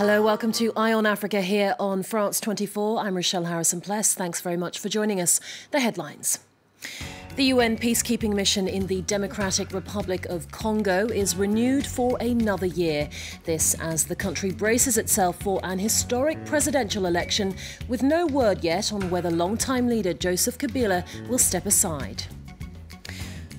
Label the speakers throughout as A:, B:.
A: Hello, welcome to Eye on Africa here on France 24. I'm Rochelle Harrison-Pless. Thanks very much for joining us. The headlines. The UN peacekeeping mission in the Democratic Republic of Congo is renewed for another year. This as the country braces itself for an historic presidential election, with no word yet on whether longtime leader Joseph Kabila will step aside.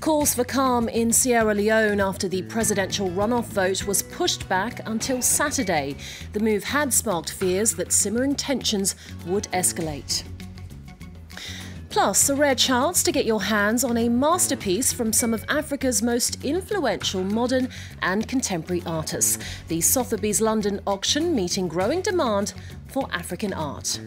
A: Calls for calm in Sierra Leone after the presidential runoff vote was pushed back until Saturday. The move had sparked fears that simmering tensions would escalate. Plus, a rare chance to get your hands on a masterpiece from some of Africa's most influential modern and contemporary artists. The Sotheby's London auction meeting growing demand for African art.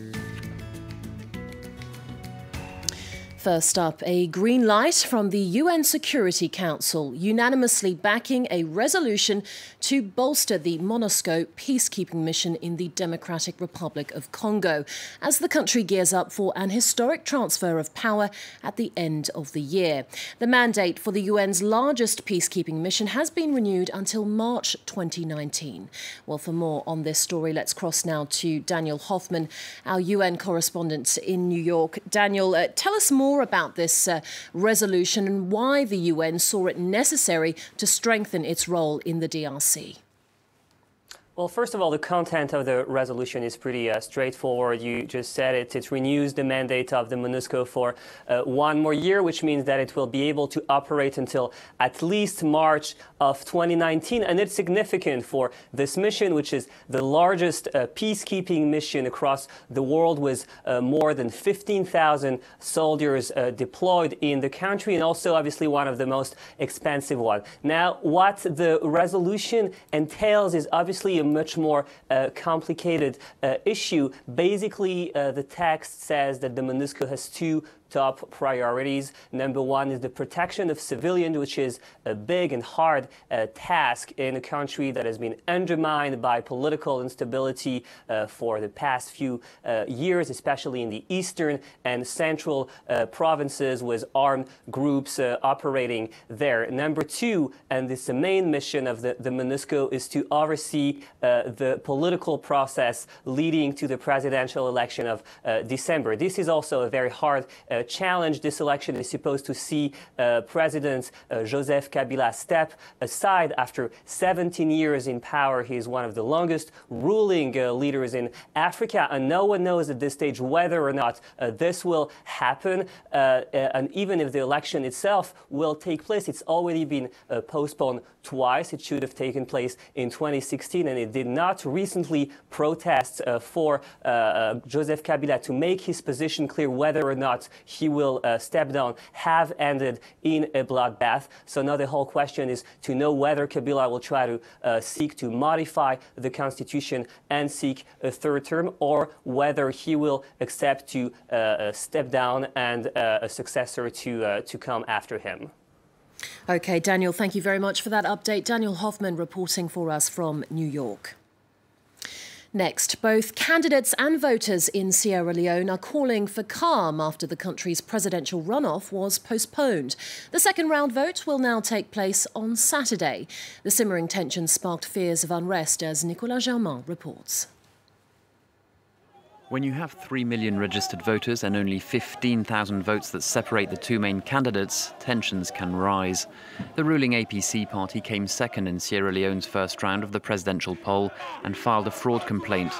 A: First up, a green light from the UN Security Council, unanimously backing a resolution to bolster the MONUSCO peacekeeping mission in the Democratic Republic of Congo, as the country gears up for an historic transfer of power at the end of the year. The mandate for the UN's largest peacekeeping mission has been renewed until March 2019. Well, for more on this story, let's cross now to Daniel Hoffman, our UN correspondent in New York. Daniel, tell us more about this resolution and why the UN saw it necessary to strengthen its role in the DRC.
B: Well, first of all, the content of the resolution is pretty straightforward. You just said it. It renews the mandate of the MONUSCO for one more year, which means that it will be able to operate until at least March of 2019. And it's significant for this mission, which is the largest peacekeeping mission across the world, with more than 15,000 soldiers deployed in the country, and also obviously one of the most expensive ones. Now, what the resolution entails is obviously a much more complicated issue. Basically, the text says that the MONUSCO has two top priorities. Number one is the protection of civilians, which is a big and hard task in a country that has been undermined by political instability for the past few years, especially in the eastern and central provinces with armed groups operating there. Number two, and this is the main mission of the MONUSCO, is to oversee the political process leading to the presidential election of December. This is also a very hard challenge. This election is supposed to see President Joseph Kabila step aside after 17 years in power. He is one of the longest ruling leaders in Africa, and no one knows at this stage whether or not this will happen. And even if the election itself will take place, it's already been postponed twice. It should have taken place in 2016, and it did not. Recently, protests for Joseph Kabila to make his position clear whether or not he will step down have ended in a bloodbath. So now the whole question is to know whether Kabila will try to seek to modify the constitution and seek a third term, or whether he will accept to step down and a successor to come after him.
A: OK, Daniel, thank you very much for that update. Daniel Hoffman reporting for us from New York. Next, both candidates and voters in Sierra Leone are calling for calm after the country's presidential runoff was postponed. The second round vote will now take place on Saturday. The simmering tension sparked fears of unrest, as Nicolas Germain reports.
C: When you have 3 million registered voters and only 15,000 votes that separate the two main candidates, tensions can rise. The ruling APC party came second in Sierra Leone's first round of the presidential poll and filed a fraud complaint.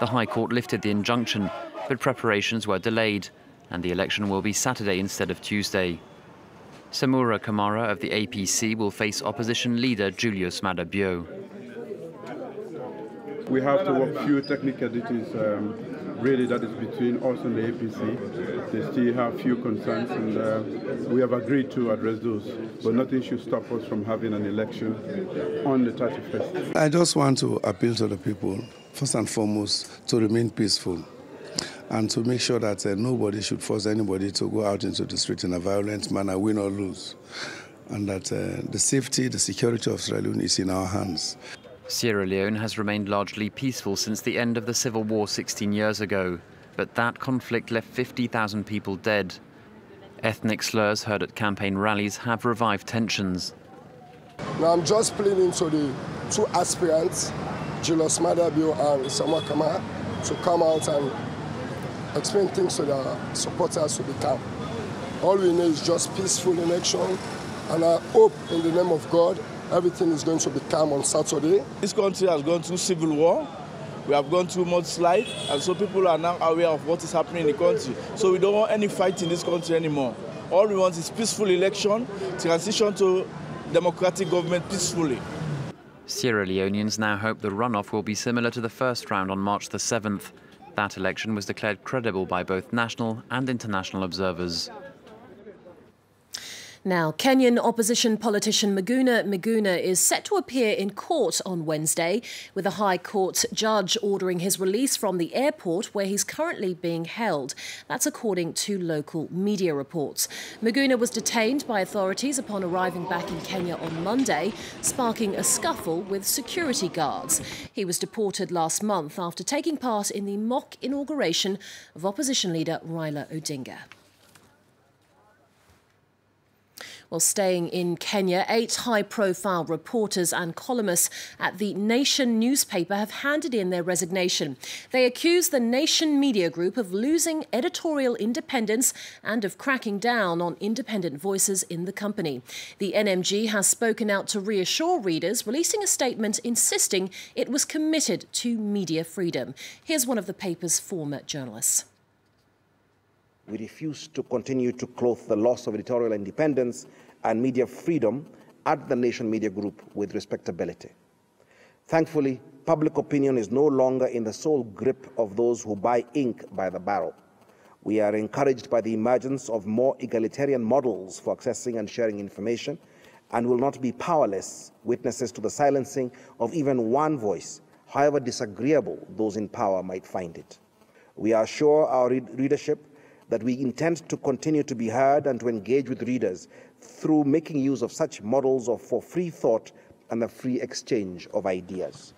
C: The High Court lifted the injunction, but preparations were delayed, and the election will be Saturday instead of Tuesday. Samura Kamara of the APC will face opposition leader Julius Maada Bio.
D: We have to work few technicalities, really, that is between us and the APC. They still have few concerns, and we have agreed to address those. But nothing should stop us from having an election on the 31st.
E: I just want to appeal to the people, first and foremost, to remain peaceful and to make sure that nobody should force anybody to go out into the street in a violent manner, win or lose, and that the safety, the security of Sierra Leone is in our hands.
C: Sierra Leone has remained largely peaceful since the end of the civil war 16 years ago, but that conflict left 50,000 people dead. Ethnic slurs heard at campaign rallies have revived tensions.
F: Now I'm just pleading to the two aspirants Julius Madabio and Samuel Kamara to come out and explain things to the supporters to be calm. All we need is just peaceful election, and I hope in the name of God everything is going to be calm on Saturday.
G: This country has gone through civil war. We have gone through mudslide, and so people are now aware of what is happening in the country. So we don't want any fight in this country anymore. All we want is peaceful election, transition to democratic government peacefully.
C: Sierra Leoneans now hope the runoff will be similar to the first round on March the 7th. That election was declared credible by both national and international observers.
A: Now, Kenyan opposition politician Miguna is set to appear in court on Wednesday, with a High Court judge ordering his release from the airport where he's currently being held. That's according to local media reports. Miguna was detained by authorities upon arriving back in Kenya on Monday, sparking a scuffle with security guards. He was deported last month after taking part in the mock inauguration of opposition leader Raila Odinga. Well, staying in Kenya, 8 high-profile reporters and columnists at the Nation newspaper have handed in their resignation. They accuse the Nation media group of losing editorial independence and of cracking down on independent voices in the company. The NMG has spoken out to reassure readers, releasing a statement insisting it was committed to media freedom. Here's one of the paper's former journalists.
H: We refuse to continue to clothe the loss of editorial independence and media freedom at the Nation Media Group with respectability. Thankfully, public opinion is no longer in the sole grip of those who buy ink by the barrel. We are encouraged by the emergence of more egalitarian models for accessing and sharing information, and will not be powerless witnesses to the silencing of even one voice, however disagreeable those in power might find it. We assure our readership that we intend to continue to be heard and to engage with readers through making use of such models for free thought and the free exchange of ideas.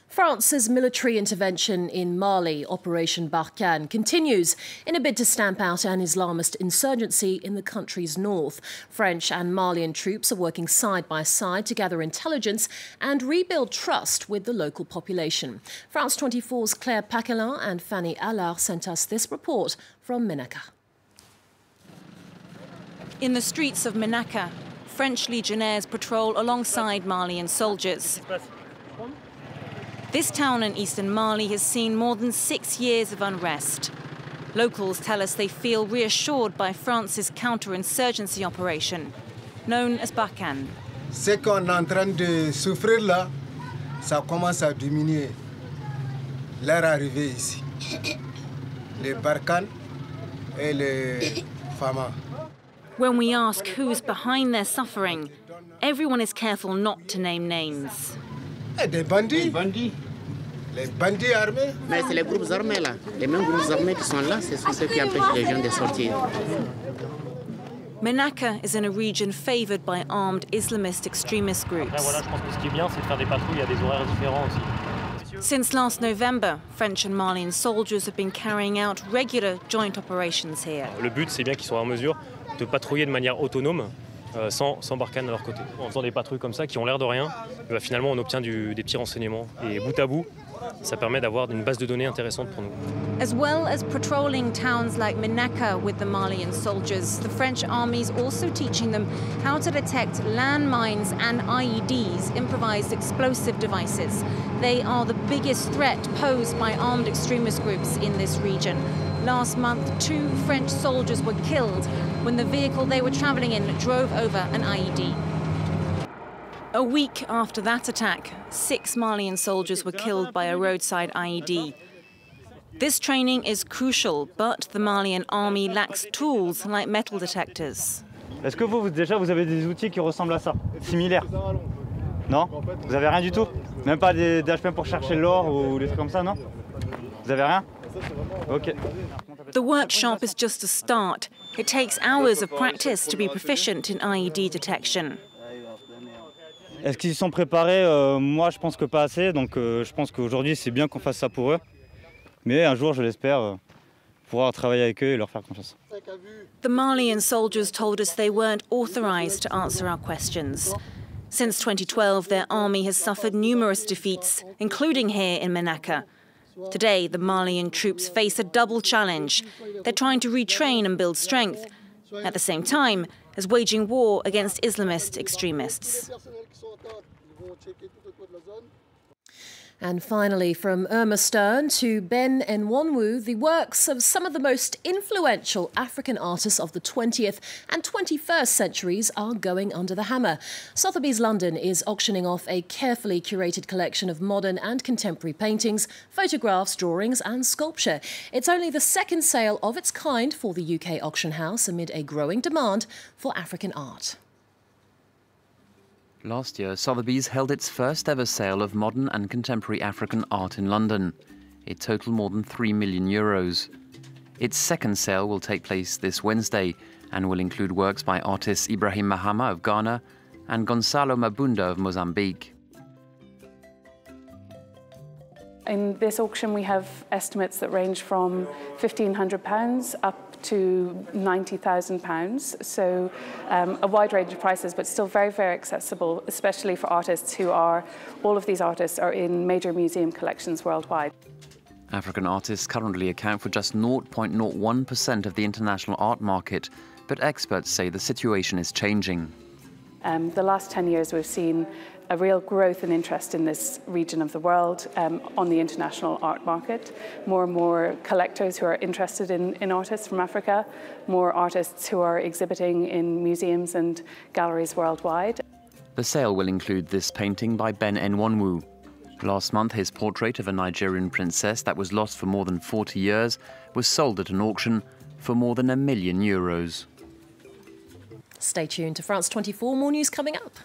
A: France's military intervention in Mali, Operation Barkhane, continues in a bid to stamp out an Islamist insurgency in the country's north. French and Malian troops are working side by side to gather intelligence and rebuild trust with the local population. France 24's Claire Paquelin and Fanny Allard sent us this report from Menaka.
I: In the streets of Menaka, French legionnaires patrol alongside Malian soldiers. This town in eastern Mali has seen more than 6 years of unrest. Locals tell us they feel reassured by France's counter-insurgency operation, known as Barkhane.
J: Ce qu'on est en train de souffrir là, ça commence à diminuer. Leur arrivée ici. Les Barkhane et les Fama.
I: When we ask who's behind their suffering, everyone is careful not to name names.
J: Des bandits. Les bandits armés.
K: Mais c'est les groupes armés là. Les mêmes groupes armés qui sont là, ce sont ceux qui empêchent les gens de sortir.
I: Menaka is in a region favoured by armed Islamist extremist groups. Since last November, French and Malian soldiers have been carrying out regular joint operations here.
L: Le but, c'est bien qu'ils soient en mesure de patrouiller de manière autonome, sans Barkhane à leur côté. En faisant des patrouilles comme ça, qui ont l'air de rien, finalement on obtient des petits renseignements. Et bout à bout, ça permet d'avoir une base de données intéressante pour nous.
I: As well as patrolling towns like Menaka with the Malian soldiers, the French army is also teaching them how to detect landmines and IEDs, improvised explosive devices. They are the biggest threat posed by armed extremist groups in this region. Last month, 2 French soldiers were killed when the vehicle they were travelling in drove over an IED. A week after that attack, 6 Malian soldiers were killed by a roadside IED. This training is crucial, but the Malian army lacks tools like metal detectors.
M: Est-ce que vous avez des outils qui ressemblent à ça, similaires? Non? Vous avez rien du tout? Même pas des HP pour chercher l'or ou des trucs comme ça, non? Vous avez rien? OK.
I: The workshop is just a start. It takes hours of practice to be proficient in IED detection.
M: Est-ce qu'ils sont préparés? Moi, je pense que pas assez. Donc, je pense qu'aujourd'hui, c'est bien qu'on fasse ça pour eux. Mais un jour, je l'espère, pouvoir travailler avec eux et leur faire confiance.
I: The Malian soldiers told us they weren't authorized to answer our questions. Since 2012, their army has suffered numerous defeats, including here in Menaka. Today, the Malian troops face a double challenge. They're trying to retrain and build strength, at the same time as waging war against Islamist extremists.
A: And finally, from Irma Stern to Ben Nwanwu, the works of some of the most influential African artists of the 20th and 21st centuries are going under the hammer. Sotheby's London is auctioning off a carefully curated collection of modern and contemporary paintings, photographs, drawings and sculpture. It's only the second sale of its kind for the UK auction house amid a growing demand for African art.
C: Last year, Sotheby's held its first ever sale of modern and contemporary African art in London. It totaled more than €3 million. Its second sale will take place this Wednesday and will include works by artists Ibrahim Mahama of Ghana and Gonçalo Mabunda of Mozambique.
N: In this auction, we have estimates that range from £1,500 up to £90,000. So a wide range of prices, but still very, very accessible, especially for artists all of these artists are in major museum collections worldwide.
C: African artists currently account for just 0.01% of the international art market, but experts say the situation is changing.
N: The last 10 years, we've seen a real growth in interest in this region of the world on the international art market. More and more collectors who are interested in artists from Africa, more artists who are exhibiting in museums and galleries worldwide.
C: The sale will include this painting by Ben Nwanwu. Last month, his portrait of a Nigerian princess that was lost for more than 40 years was sold at an auction for more than €1 million.
A: Stay tuned to France 24, more news coming up.